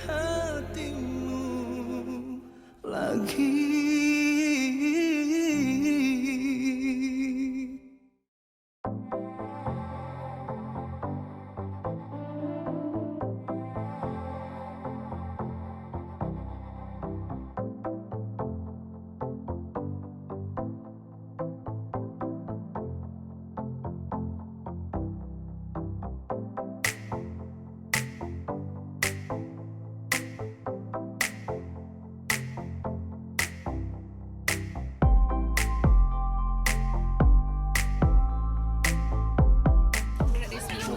hatimu lagi.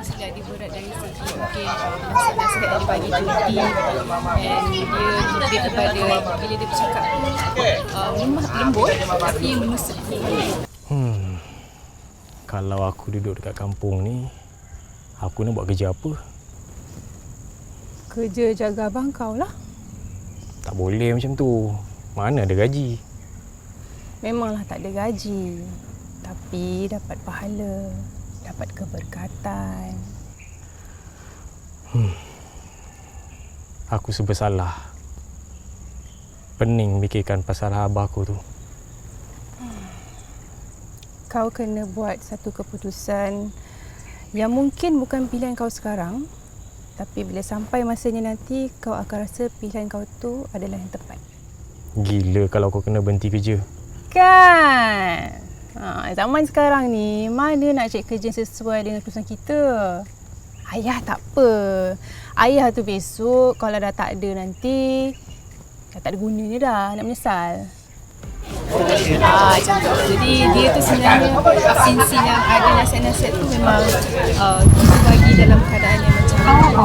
Sudah diberat dari segi mungkin nasihat yang dibagi cuti dan dia lebih kepada bila dia bercakap lemah lembut tapi menusuk. Kalau aku duduk dekat kampung ni, aku nak buat kerja apa? Kerja jaga abang kau lah. Tak boleh macam tu. Mana ada gaji? Memanglah tak ada gaji, tapi dapat pahala, dapat keberkatan. Aku serba salah. Pening fikirkan pasal abah aku tu. Kau kena buat satu keputusan yang mungkin bukan pilihan kau sekarang, tapi bila sampai masanya nanti kau akan rasa pilihan kau tu adalah yang tepat. Gila kalau kau kena berhenti kerja. Kan? Zaman sekarang ni mana nak cari kerja sesuai dengan keputusan kita. Ayah tak apa. Ayah tu besok kalau dah tak ada nanti dah tak ada gunanya dah, nak menyesal. Macam tu. Jadi dia tu sebenarnya sinsi yang ada nasihat-nasihat tu memang kita bagi dalam keadaan yang macam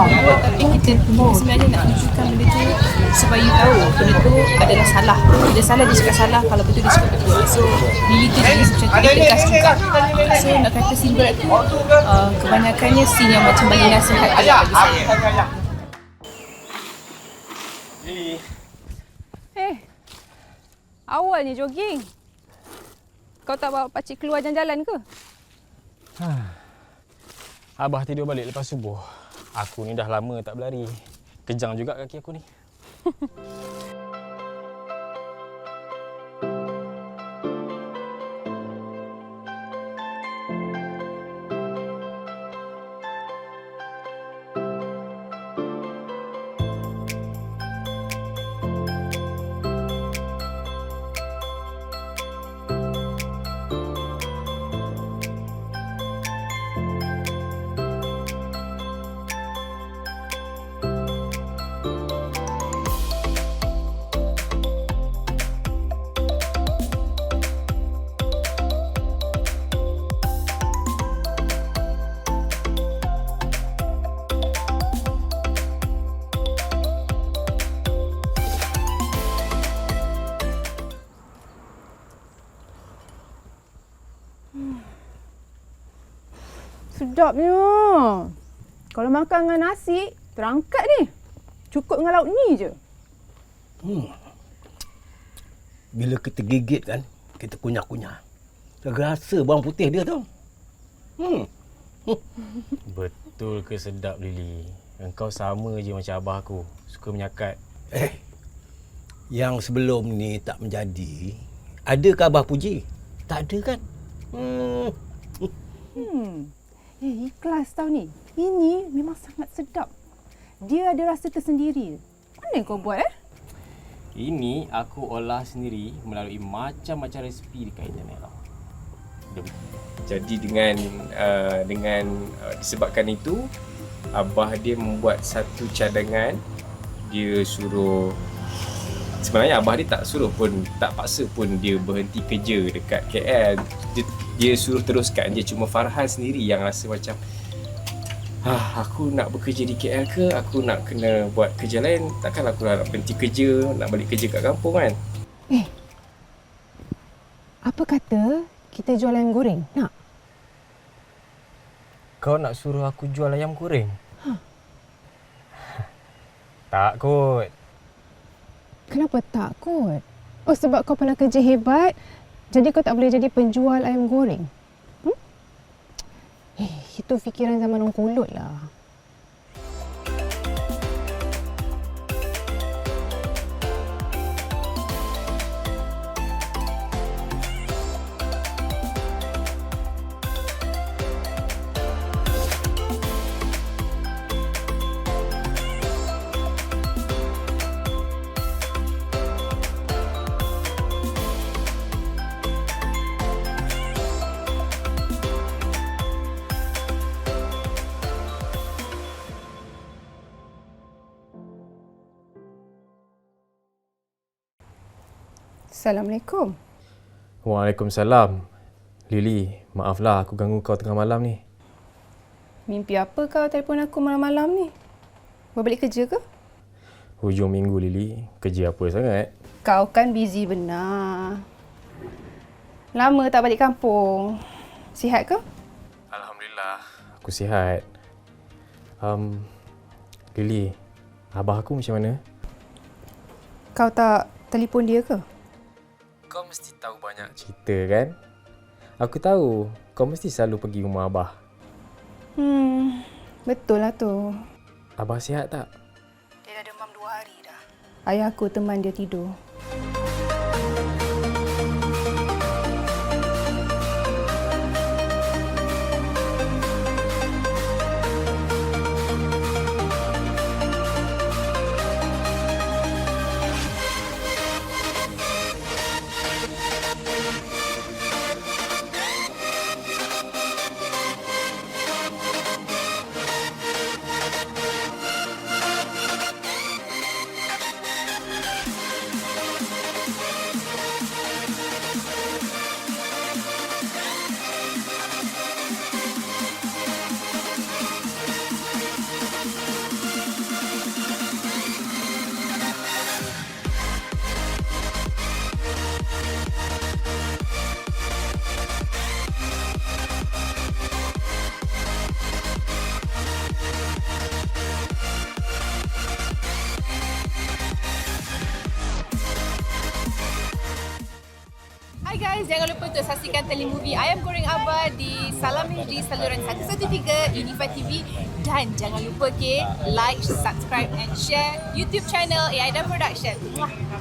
lembut, tapi kita sebenarnya nak tunjukkan benda tu supaya you tahu benda tu adalah salah. Bila salah dia cakap salah, kalau betul dia cakap betul. So bila tu jadi macam tu dia tegas juga. So nak kata scene berat tu kebanyakannya scene yang macam bagi nasihat ayah bagi saya. Awal ni jogging. Kau tak bawa pakcik keluar jalan-jalan ke? Abah tidur balik lepas subuh. Aku ni dah lama tak berlari. Kejang juga kaki aku ni. Sedapnya. Kalau makan dengan nasi, terangkat ni. Cukup dengan lauk ni je. Bila kita gigit kan, kita kunyah-kunyah. Rasa bawang putih dia tu. Betul ke sedap, Lily? Engkau sama je macam abah aku. Suka menyakat. Yang sebelum ni tak menjadi, adakah abah puji? Tak ada kan? Ikhlas tau ni. Ini memang sangat sedap. Dia ada rasa tersendiri. Mana yang kau buat Ini aku olah sendiri melalui macam-macam resipi dekat internet tau. Jadi dengan disebabkan itu, abah dia membuat satu cadangan. Dia suruh, sebenarnya abah dia tak suruh pun, tak paksa pun dia berhenti kerja dekat KL. Dia suruh teruskan. Dia cuma Farhan sendiri yang rasa macam aku nak bekerja di KL ke, aku nak kena buat kerja lain. Takkan aku nak berhenti kerja, nak balik kerja kat kampung kan. Apa kata kita jual ayam goreng? Nak? Kau nak suruh aku jual ayam goreng? Tak kot. Kenapa tak kot? Oh, sebab kau pernah kerja hebat, jadi kau tak boleh jadi penjual ayam goreng? Itu fikiran zaman orang kolot lah. Assalamualaikum. Waalaikumsalam. Lily, maaflah aku ganggu kau tengah malam ni. Mimpi apa kau telefon aku malam-malam ni? Baru balik kerja ke? Hujung minggu, Lily. Kerja apa sangat? Kau kan busy benar. Lama tak balik kampung. Sihat ke? Alhamdulillah, aku sihat. Lily, abah aku macam mana? Kau tak telefon dia ke? Kau mesti tahu banyak cerita kan? Aku tahu kau mesti selalu pergi rumah abah. Betul lah tu. Abah sihat tak? Dia dah demam 2 hari dah. Ayah aku teman dia tidur. Hai guys, jangan lupa untuk saksikan telemovie Ayam Goreng Abah di Salam HD saluran 113 Unifi TV dan jangan lupa like, subscribe and share YouTube channel AIDA Production. Muah.